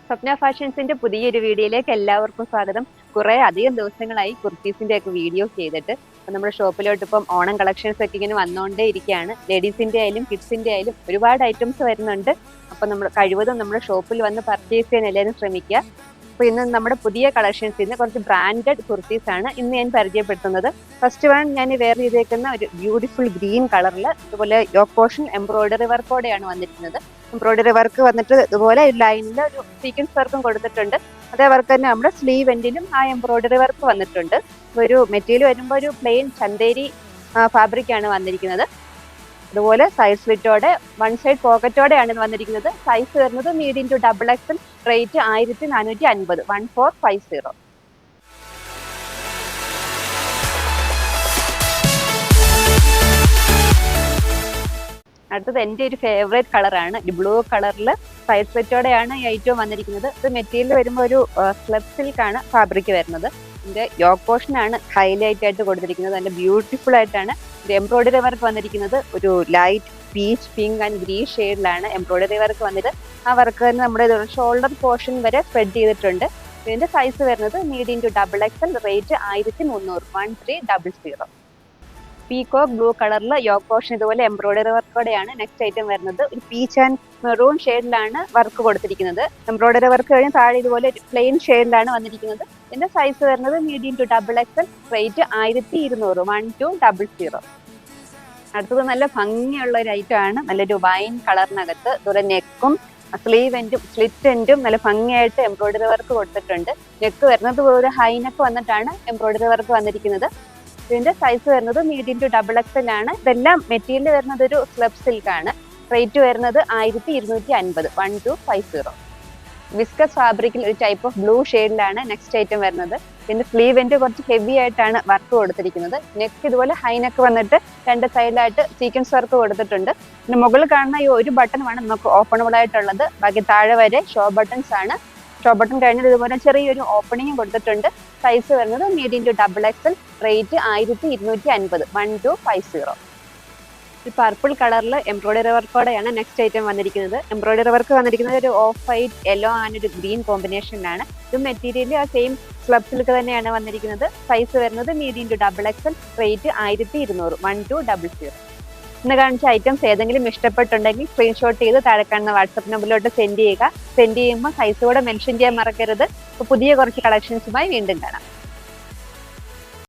സ്വപ്ന ഫാഷൻസിന്റെ പുതിയൊരു വീഡിയോയിലേക്ക് എല്ലാവർക്കും സ്വാഗതം. കുറെ അധികം ദിവസങ്ങളായി കുർത്തീസിന്റെ ഒക്കെ വീഡിയോ ചെയ്തിട്ട്. നമ്മുടെ ഷോപ്പിലോട്ട് ഇപ്പം ഓണം കളക്ഷൻസ് ഒക്കെ ഇങ്ങനെ വന്നുകൊണ്ടേ ഇരിക്കുകയാണ്. ലേഡീസിന്റെ ആയാലും കിഡ്സിന്റെ ആയാലും ഒരുപാട് ഐറ്റംസ് വരുന്നുണ്ട്. അപ്പൊ നമ്മൾ കഴിവതും നമ്മുടെ ഷോപ്പിൽ വന്ന് പർച്ചേസ് ചെയ്യാൻ എല്ലാവരും ശ്രമിക്കുക. അപ്പൊ ഇന്ന് നമ്മുടെ പുതിയ കളക്ഷൻസ് ഇന്ന് കുറച്ച് ബ്രാൻഡഡ് കുർത്തീസ് ആണ് ഇന്ന് ഞാൻ പരിചയപ്പെടുത്തുന്നത്. ഫസ്റ്റ് വൺ ഞാൻ വേറെ ചെയ്തേക്കുന്ന ഒരു ബ്യൂട്ടിഫുൾ ഗ്രീൻ കളറിൽ ഇതുപോലെ യോക്ക് പോർഷൻ എംബ്രോയിഡറി വർക്കോടെയാണ് വന്നിരിക്കുന്നത്. എംബ്രോയിഡറി വർക്ക് വന്നിട്ട് ഇതുപോലെ ലൈനിൽ ഒരു സീക്വൻസ് വർക്കും കൊടുത്തിട്ടുണ്ട്. അതേ വർക്ക് തന്നെ നമ്മുടെ സ്ലീവ് എൻഡിലും ആ എംബ്രോയിഡറി വർക്ക് വന്നിട്ടുണ്ട്. ഒരു മെറ്റീരിയൽ വരുമ്പോൾ ഒരു പ്ലെയിൻ ചന്തേരി ഫാബ്രിക് ആണ് വന്നിരിക്കുന്നത്. അതുപോലെ സൈഡ് സ്ലിറ്റോടെ വൺ സൈഡ് പോക്കറ്റോടെയാണ് ഇത് വന്നിരിക്കുന്നത്. സൈസ് വരുന്നത് medium to double XL. Rate 1450 1450. അടുത്തത് എൻ്റെ ഒരു ഫേവറേറ്റ് കളറാണ്. ബ്ലൂ കളറിൽ സൈഡ് സ്ലിറ്റോടെയാണ് ഈ ഐറ്റം വന്നിരിക്കുന്നത്. ഇത് മെറ്റീരിയൽ വരുമ്പോൾ ഒരു സ്ലബ് സിൽക്കാണ് ഫാബ്രിക് വരുന്നത്. ഇതിന്റെ യോക്ക് പോർഷൻ ആണ് ഹൈലൈറ്റ് ആയിട്ട് കൊടുത്തിരിക്കുന്നത്. നല്ല ബ്യൂട്ടിഫുൾ ആയിട്ടാണ് എംബ്രോയിഡറി വർക്ക് വന്നിരിക്കുന്നത്. ഒരു light peach pink and green ഷെയ്ഡിലാണ് എംബ്രോയിഡറി വർക്ക് വന്നിട്ട് ആ വർക്ക് തന്നെ നമ്മുടെ ഷോൾഡർ പോർഷൻ വരെ സ്പ്രെഡ് ചെയ്തിട്ടുണ്ട്. ഇതിന്റെ സൈസ് വരുന്നത് medium to double XL. Rate 1300 1300. Peacock blue കളറിൽ യോക്ക് പോർഷൻ ഇതുപോലെ എംബ്രോയിഡറി വർക്കോടെയാണ് നെക്സ്റ്റ് ഐറ്റം വരുന്നത്. ഒരു പീച്ച് ആൻഡ് മെറൂൺ ഷെയ്ഡിലാണ് വർക്ക് കൊടുത്തിരിക്കുന്നത്. എംബ്രോയിഡറി വർക്ക് കഴിഞ്ഞ് താഴെ ഇതുപോലെ പ്ലെയിൻ ഷെയ്ഡിലാണ് വന്നിരിക്കുന്നത്. ഇതിന്റെ സൈസ് വരുന്നത് medium to double XL. Rate 1200 1200. അടുത്തത് നല്ല ഭംഗിയുള്ള ഒരു ഐറ്റം ആണ്. നല്ലൊരു വൈൻ കളറിനകത്ത് ഇതുപോലെ നെക്കും സ്ലീവ് എൻഡും സ്ലിറ്റ് എൻഡും നല്ല ഭംഗിയായിട്ട് എംബ്രോയിഡറി വർക്ക് കൊടുത്തിട്ടുണ്ട്. നെക്ക് വരുന്നത് ഒരു ഹൈ നെക്ക് വന്നിട്ടാണ് എംബ്രോയിഡറി വർക്ക് വന്നിരിക്കുന്നത്. ഇതിന്റെ സൈസ് വരുന്നത് മീഡിയം ടു ഡബിൾ എക്സൽ ആണ്. ഇതെല്ലാം മെറ്റീരിയൽ വരുന്നത് ഒരു സ്ലബ് സിൽക്ക് ആണ്. റേറ്റ് വരുന്നത് 1250 1250. വിസ്കസ് ഫാബ്രിക്കിൽ ഒരു ടൈപ്പ് ഓഫ് ബ്ലൂ ഷെയ്ഡിലാണ് നെക്സ്റ്റ് ഐറ്റം വരുന്നത്. ഇതിന്റെ സ്ലീവ് എൻഡ് കുറച്ച് ഹെവി ആയിട്ടാണ് വർക്ക് കൊടുത്തിരിക്കുന്നത്. നെക്ക് ഇതുപോലെ ഹൈ നെക്ക് വന്നിട്ട് രണ്ട് സൈഡിലായിട്ട് സീക്വൻസ് വർക്ക് കൊടുത്തിട്ടുണ്ട്. പിന്നെ മുകളിൽ കാണുന്ന ഈ ഒരു ബട്ടൺ ആണ് നമുക്ക് ഓപ്പണബിൾ ആയിട്ടുള്ളത്. ബാക്കി താഴെ വരെ ഷോ ബട്ടൺസ് ആണ്. ഷോ ബട്ടൺ കഴിഞ്ഞാൽ ഇതുപോലെ ചെറിയൊരു ഓപ്പണിംഗ് കൊടുത്തിട്ടുണ്ട്. സൈസ് വരുന്നത് medium to double XL. Rate 1250 1250. ഈ പർപ്പിൾ കളറിൽ എംബ്രോയിഡറി വർക്കോടെയാണ് നെക്സ്റ്റ് ഐറ്റം വന്നിരിക്കുന്നത്. എംബ്രോയിഡറി വർക്ക് വന്നിരിക്കുന്നത് ഒരു ഓഫ് വൈറ്റ് യെല്ലോ ആൻഡ് ഒരു ഗ്രീൻ കോമ്പിനേഷനിലാണ്. ഇത് മെറ്റീരിയൽ ആ സെയിം സ്ലബ് സിൽക്ക് തന്നെയാണ് വന്നിരിക്കുന്നത്. സൈസ് വരുന്നത് medium to double XL. Rate 1200 1200. ഇന്ന് കാണിച്ച ഐറ്റംസ് ഏതെങ്കിലും ഇഷ്ടപ്പെട്ടുണ്ടെങ്കിൽ സ്ക്രീൻഷോട്ട് ചെയ്ത് താഴെ കാണുന്ന വാട്സപ്പ് നമ്പറിലോട്ട് സെൻഡ് ചെയ്യുക. സെൻഡ് ചെയ്യുമ്പോൾ സൈസ് കൂടെ മെൻഷൻ ചെയ്യാൻ മറക്കരുത്. അപ്പോൾ പുതിയ കുറച്ച് കളക്ഷൻസുമായി വീണ്ടും കാണാം.